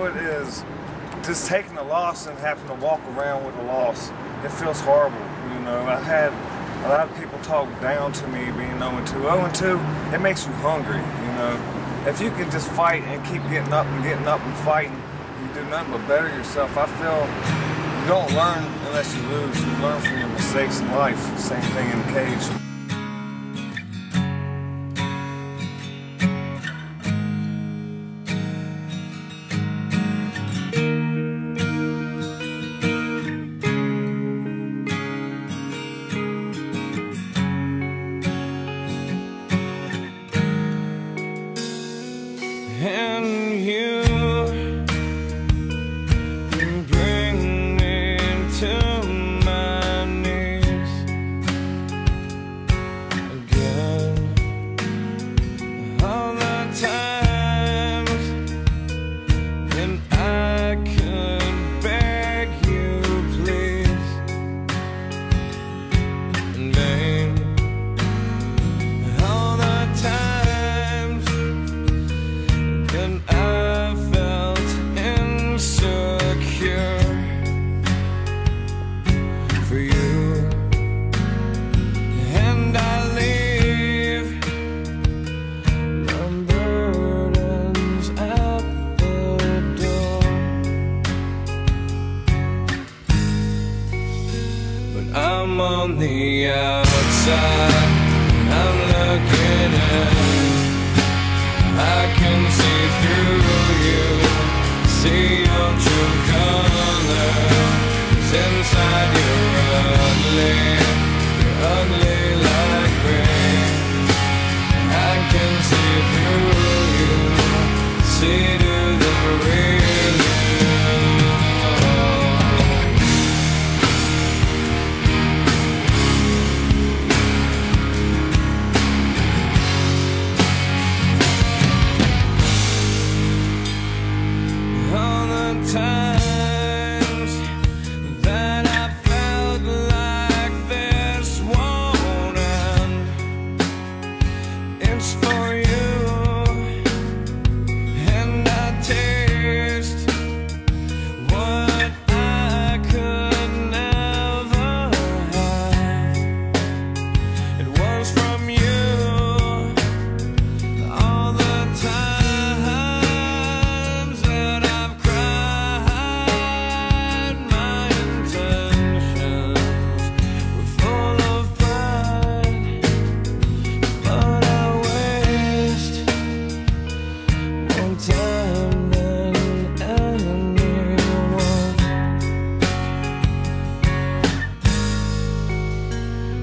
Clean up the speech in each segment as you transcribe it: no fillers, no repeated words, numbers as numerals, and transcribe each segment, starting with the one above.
It is just taking a loss and having to walk around with a loss. It feels horrible, you know. I had a lot of people talk down to me being 0-2. 0-2, it makes you hungry, you know. If you can just fight and keep getting up and fighting, you do nothing but better yourself. I feel you don't learn unless you lose. You learn from your mistakes in life. Same thing in the cage. And you bring me to my knees again. All the times when I could beg you please in vain. All the times and I felt insecure for you, and I leave my burdens at the door. But I'm on the outside, I'm looking in. I can see through you, see your true colors. Inside you're ugly like rain. I can see through you, see to the real you. Times that I felt like this won't end. It's for you, and I taste what I could never have. It was from you all the time.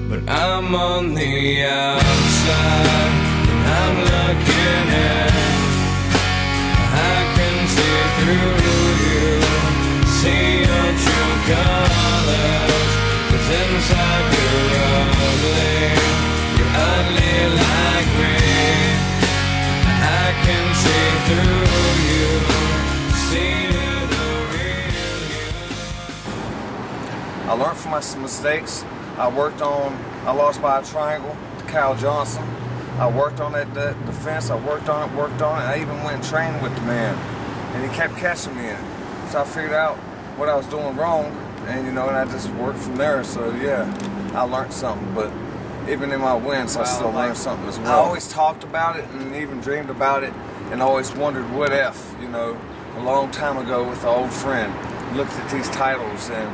But I'm on the outside, and I'm looking in. I can see through you, see your true colors. 'Cause inside you're ugly like rain. I can see through you, see the real you. I learned from my mistakes. I lost by a triangle to Kyle Johnson. I worked on that defense, I worked on it. I even went and trained with the man, and he kept catching me in it. So I figured out what I was doing wrong, and you know, and I just worked from there. So yeah, I learned something, but even in my wins, I still learned something as well. I always talked about it and even dreamed about it, and always wondered what if, you know, a long time ago with an old friend, looked at these titles and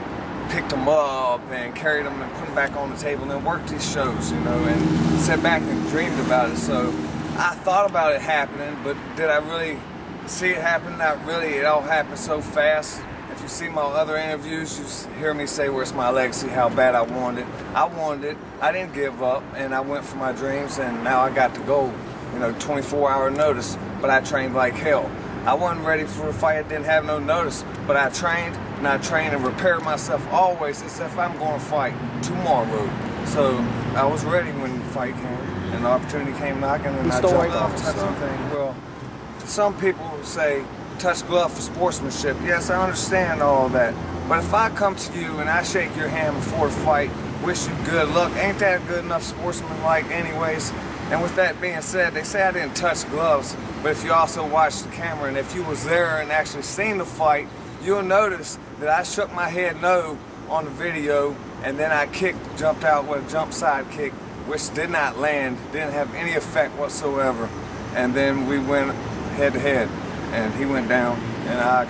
picked them up and carried them and put them back on the table and then worked these shows, you know, and sat back and dreamed about it. So I thought about it happening, but did I really see it happen? Not really. It all happened so fast. If you see my other interviews, you hear me say where it's my legacy, how bad I wanted it. I wanted it. I didn't give up, and I went for my dreams, and now I got to go, you know, 24-hour notice, but I trained like hell. I wasn't ready for a fight. I didn't have no notice, but I trained and repaired myself always as if I'm going to fight tomorrow. So I was ready when the fight came and the opportunity came knocking, and I jumped off and touched something. Well, some people say touch glove for sportsmanship. Yes, I understand all that. But if I come to you and I shake your hand before the fight, wish you good luck, ain't that good enough sportsmanlike anyways? And with that being said, they say I didn't touch gloves, but if you also watch the camera and if you was there and actually seen the fight, you'll notice that I shook my head no on the video, and then I jumped out with a jump side kick, which did not land, didn't have any effect whatsoever. And then we went head to head, and he went down, and I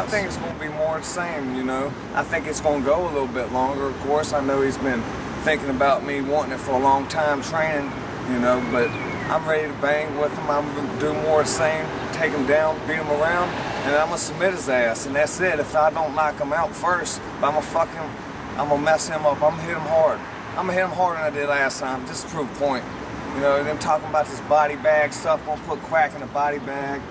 think it's going to be more the same, you know. I think it's going to go a little bit longer. Of course, I know he's been thinking about me wanting it for a long time, training, you know, but I'm ready to bang with him. I'm going to do more of the same, take him down, beat him around, and I'm going to submit his ass, and that's it. If I don't knock him out first, I'm going to mess him up. I'm going to hit him hard. I'm going to hit him harder than I did last time, just to prove a point. You know, them talking about this body bag stuff, going to put Quack in a body bag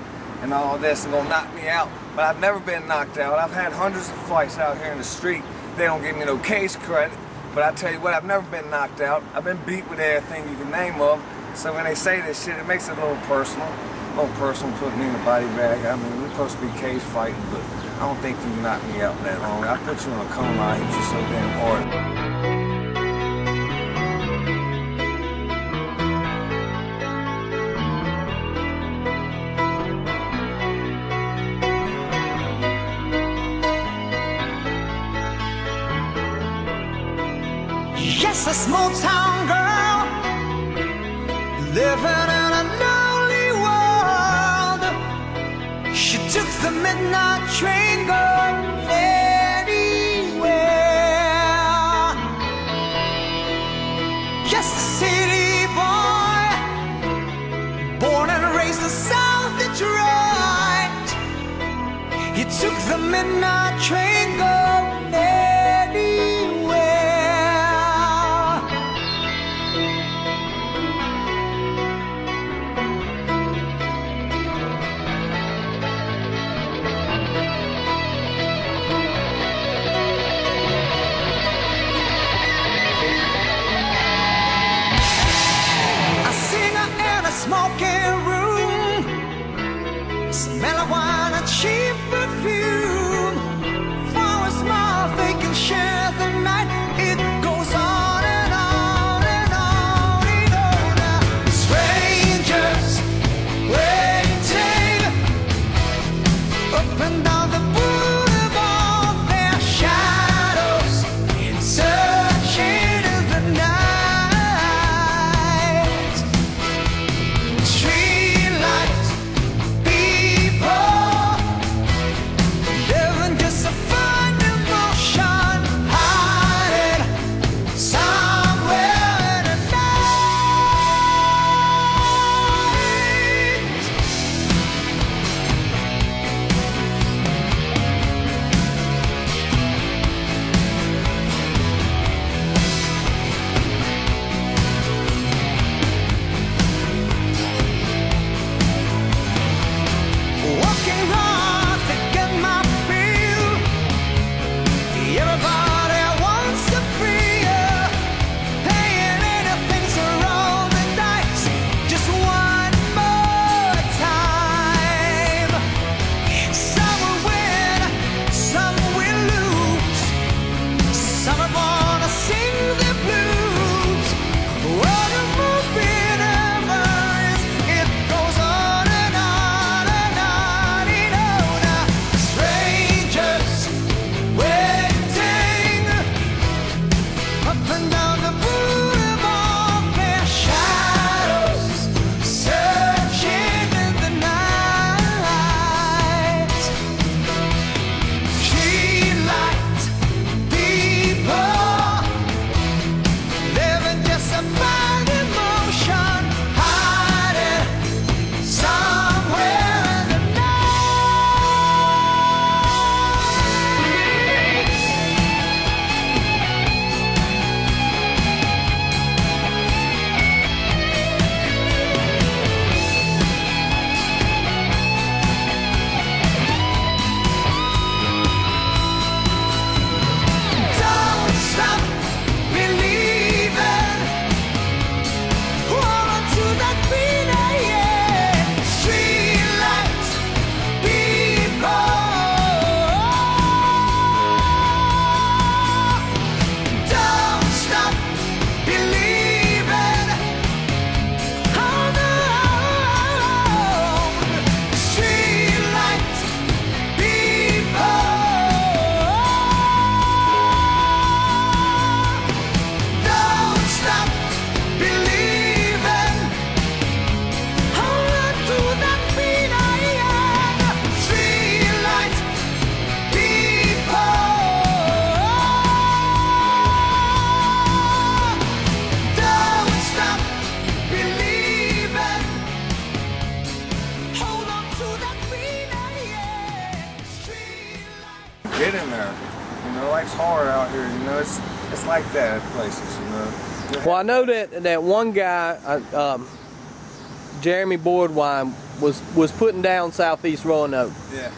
and all this and going to knock me out. But I've never been knocked out. I've had hundreds of fights out here in the street. They don't give me no case credit. But I tell you what, I've never been knocked out. I've been beat with everything you can name of. So when they say this shit, it makes it a little personal. A little personal, putting me in a body bag. I mean, we're supposed to be cage fighting, but I don't think you knocked me out that long. I put you in a coma, I hit you so damn hard. Just a small town girl living in a lonely world. She took the midnight train going anywhere. Just a city boy, born and raised in South Detroit. He took the midnight train going anywhere. Smoking room, smell of wine and cheap perfume. For a smile they can share the night. It goes on and on and on and on. Strangers waiting up and down the boulevard, their shadows searching in the night. get in there. You know, life's hard out here. You know, it's like that at places. You know. Well, I know that one guy, Jeremy Boardwine, was putting down Southeast Roanoke. Yeah.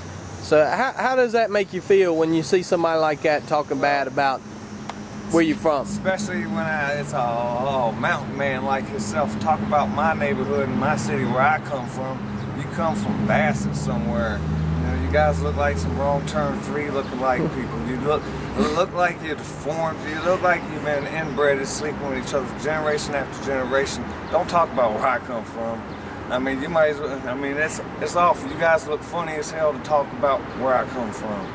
So how does that make you feel when you see somebody like that talking bad about where you're from? Especially when it's a mountain man like himself talk about my neighborhood and my city where I come from. You come from Bassett somewhere. You know, you guys look like some wrong turn 3 looking like people. You look like you're deformed. You look like you've been inbred and sleeping with each other generation after generation. Don't talk about where I come from. I mean, you might as well, I mean, it's awful. You guys look funny as hell to talk about where I come from.